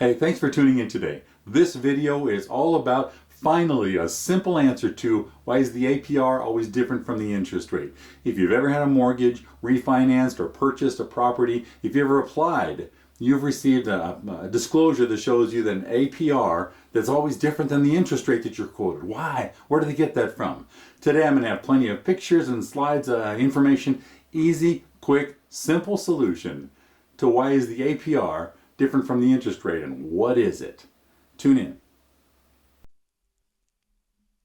Hey, thanks for tuning in today. This video is all about finally a simple answer to why is the APR always different from the interest rate. If you've ever had a mortgage, refinanced, or purchased a property, if you ever applied, you've received a disclosure that shows you that an APR that's always different than the interest rate that you're quoted. Why? Where do they get that from? Today I'm going to have plenty of pictures and slides, information, easy, quick, simple solution to why is the APR different from the interest rate and what is it? Tune in.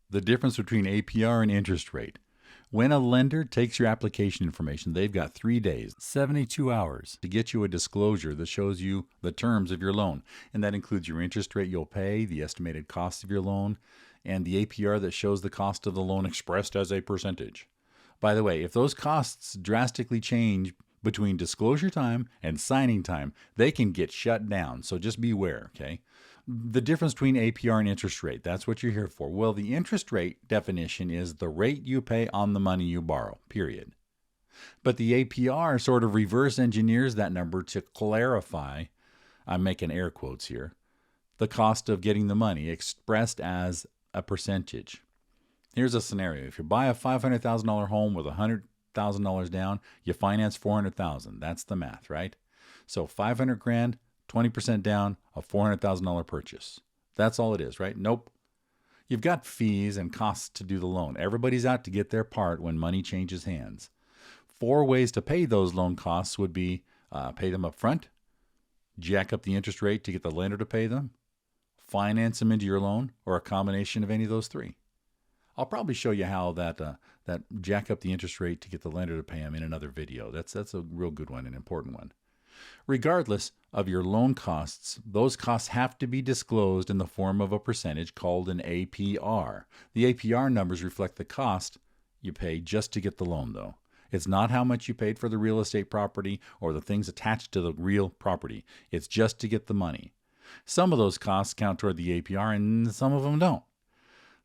The difference between APR and interest rate. When a lender takes your application information, they've got 3 days, 72 hours, to get you a disclosure that shows you the terms of your loan. And that includes your interest rate you'll pay, the estimated cost of your loan, and the APR that shows the cost of the loan expressed as a percentage. By the way, if those costs drastically change between disclosure time and signing time, they can get shut down. So just beware, okay? The difference between APR and interest rate, that's what you're here for. Well, the interest rate definition is the rate you pay on the money you borrow, period. But the APR sort of reverse engineers that number to clarify, I'm making air quotes here, the cost of getting the money expressed as a percentage. Here's a scenario. If you buy a $500,000 home with $100,000 down, you finance $400,000. That's the math, right? So $500,000, 20% down, a $400,000 purchase. That's all it is, right? Nope. You've got fees and costs to do the loan. Everybody's out to get their part when money changes hands. 4 ways to pay those loan costs would be pay them up front, jack up the interest rate to get the lender to pay them, finance them into your loan, or a combination of any of those 3. I'll probably show you how that jack up the interest rate to get the lender to pay them in another video. That's a real good one, an important one. Regardless of your loan costs, those costs have to be disclosed in the form of a percentage called an APR. The APR numbers reflect the cost you pay just to get the loan, though. It's not how much you paid for the real estate property or the things attached to the real property. It's just to get the money. Some of those costs count toward the APR and some of them don't.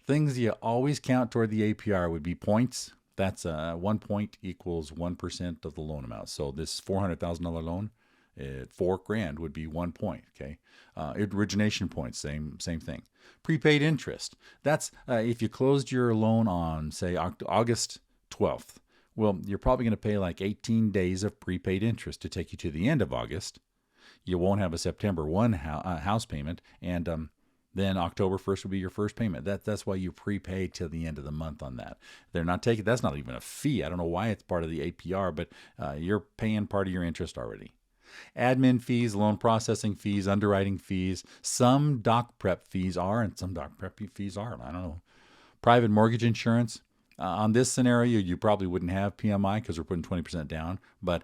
Things you always count toward the APR would be points. That's 1 point equals 1% of the loan amount. So this $400,000 loan, $4,000 would be 1 point. Okay, origination points, same thing. Prepaid interest. That's if you closed your loan on say August 12th. Well, you're probably going to pay like 18 days of prepaid interest to take you to the end of August. You won't have a September 1 house payment, and then October 1st will be your first payment. That's why you prepay till the end of the month on that. They're not taking, that's not even a fee. I don't know why it's part of the APR, but you're paying part of your interest already. Admin fees, loan processing fees, underwriting fees. Some doc prep fees are, and some doc prep fees aren't. I don't know. Private mortgage insurance. On this scenario, you probably wouldn't have PMI because we're putting 20% down. But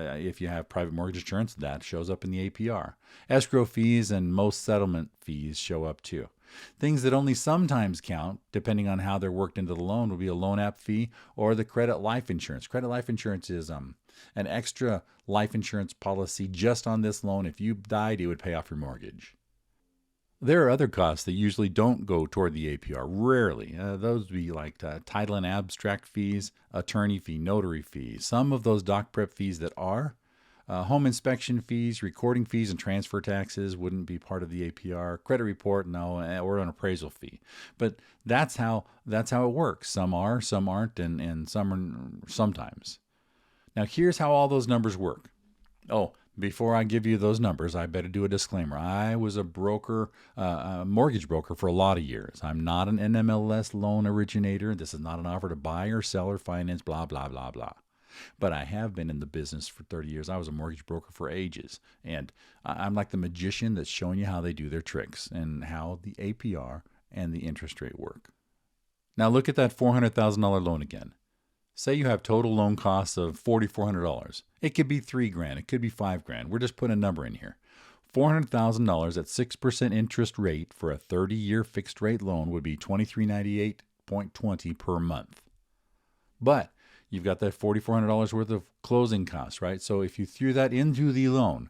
if you have private mortgage insurance, that shows up in the APR. Escrow fees and most settlement fees show up too. Things that only sometimes count, depending on how they're worked into the loan, would be a loan app fee or the credit life insurance. Credit life insurance is an extra life insurance policy just on this loan. If you died, it would pay off your mortgage. There are other costs that usually don't go toward the APR, rarely. Those would be like title and abstract fees, attorney fee, notary fees. Some of those doc prep fees that are, home inspection fees, recording fees, and transfer taxes wouldn't be part of the APR. Credit report, no, or an appraisal fee. But that's how it works. Some are, some aren't, and some are sometimes. Now here's how all those numbers work. Oh, before I give you those numbers, I better do a disclaimer. I was a broker, a mortgage broker for a lot of years. I'm not an NMLS loan originator. This is not an offer to buy or sell or finance, blah, blah, blah, blah. But I have been in the business for 30 years. I was a mortgage broker for ages. And I'm like the magician that's showing you how they do their tricks and how the APR and the interest rate work. Now look at that $400,000 loan again. Say you have total loan costs of $4,400. It could be $3,000. It could be $5,000. We're just putting a number in here. $400,000 at 6% interest rate for a 30-year fixed rate loan would be $2398.20 per month. But you've got that $4,400 worth of closing costs, right? So if you threw that into the loan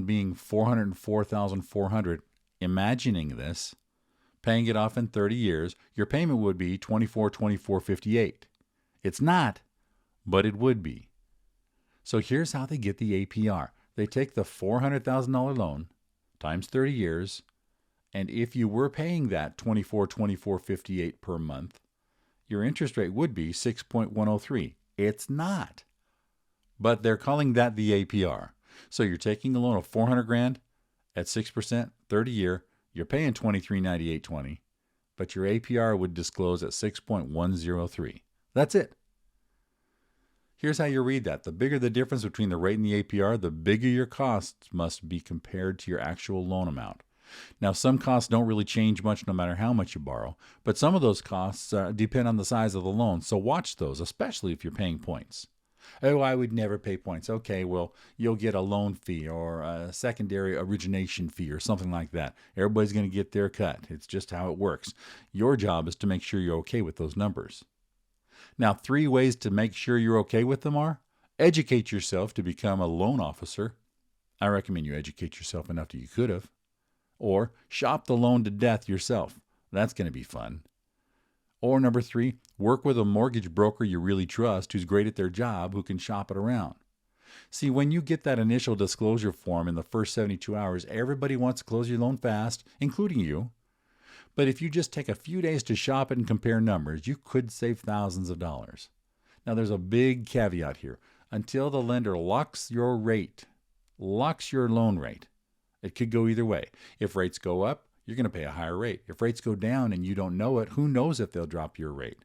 being $404,400, imagining this, paying it off in 30 years, your payment would be $24,2458. It's not, but it would be. So here's how they get the APR. They take the $400,000 loan, times 30 years. And if you were paying that $24.58 per month, your interest rate would be 6.103. It's not. But they're calling that the APR. So you're taking a loan of $400,000 at 6%, 30-year. You're paying $23.9820, but your APR would disclose at 6.103. That's it. Here's how you read that. The bigger the difference between the rate and the APR, the bigger your costs must be compared to your actual loan amount. Now, some costs don't really change much no matter how much you borrow, but some of those costs depend on the size of the loan, so watch those, especially if you're paying points. Oh, I would never pay points. Okay, well, you'll get a loan fee or a secondary origination fee or something like that. Everybody's going to get their cut. It's just how it works. Your job is to make sure you're okay with those numbers. Now, 3 ways to make sure you're okay with them are: educate yourself to become a loan officer. I recommend you educate yourself enough that you could have. Or shop the loan to death yourself. That's going to be fun. Or number 3, work with a mortgage broker you really trust who's great at their job, who can shop it around. See, when you get that initial disclosure form in the first 72 hours, everybody wants to close your loan fast, including you. But if you just take a few days to shop it and compare numbers, you could save thousands of dollars. Now, there's a big caveat here. Until the lender locks your rate, locks your loan rate, it could go either way. If rates go up, you're going to pay a higher rate. If rates go down and you don't know it, who knows if they'll drop your rate?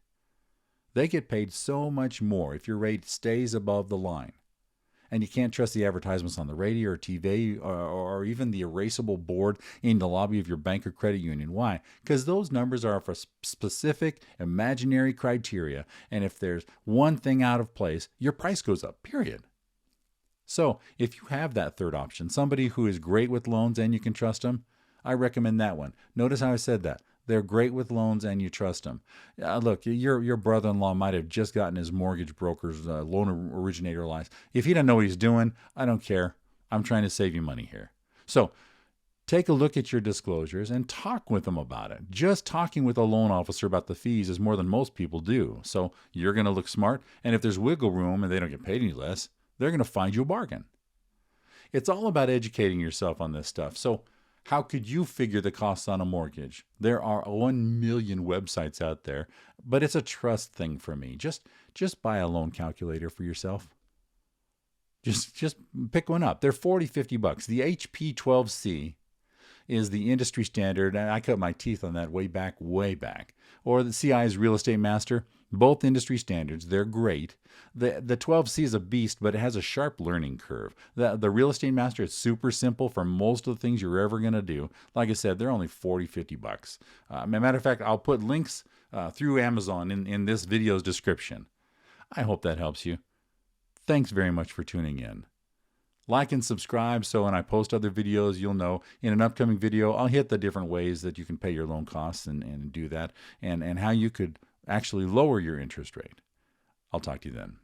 They get paid so much more if your rate stays above the line. And you can't trust the advertisements on the radio or TV or even the erasable board in the lobby of your bank or credit union. Why? Because those numbers are for specific imaginary criteria. And if there's one thing out of place, your price goes up, period. So if you have that third option, somebody who is great with loans and you can trust them, I recommend that one. Notice how I said that. They're great with loans and you trust them. Look, your brother-in-law might have just gotten his mortgage broker's loan originator license. If he doesn't know what he's doing, I don't care. I'm trying to save you money here. So take a look at your disclosures and talk with them about it. Just talking with a loan officer about the fees is more than most people do. So you're going to look smart. And if there's wiggle room and they don't get paid any less, they're going to find you a bargain. It's all about educating yourself on this stuff. So how could you figure the costs on a mortgage? There are 1 million websites out there, but it's a trust thing for me. Just buy a loan calculator for yourself. Just pick one up. They're $40-$50. The HP 12C is the industry standard, and I cut my teeth on that way back. Or the CI's Real Estate Master, both industry standards. They're great. The 12C is a beast, but it has a sharp learning curve. The Real Estate Master is super simple for most of the things you're ever going to do. Like I said, they're only $40-$50. As a matter of fact, I'll put links through Amazon in this video's description. I hope that helps you. Thanks very much for tuning in. Like and subscribe so when I post other videos, you'll know. In an upcoming video, I'll hit the different ways that you can pay your loan costs and do that, and how you could actually lower your interest rate. I'll talk to you then.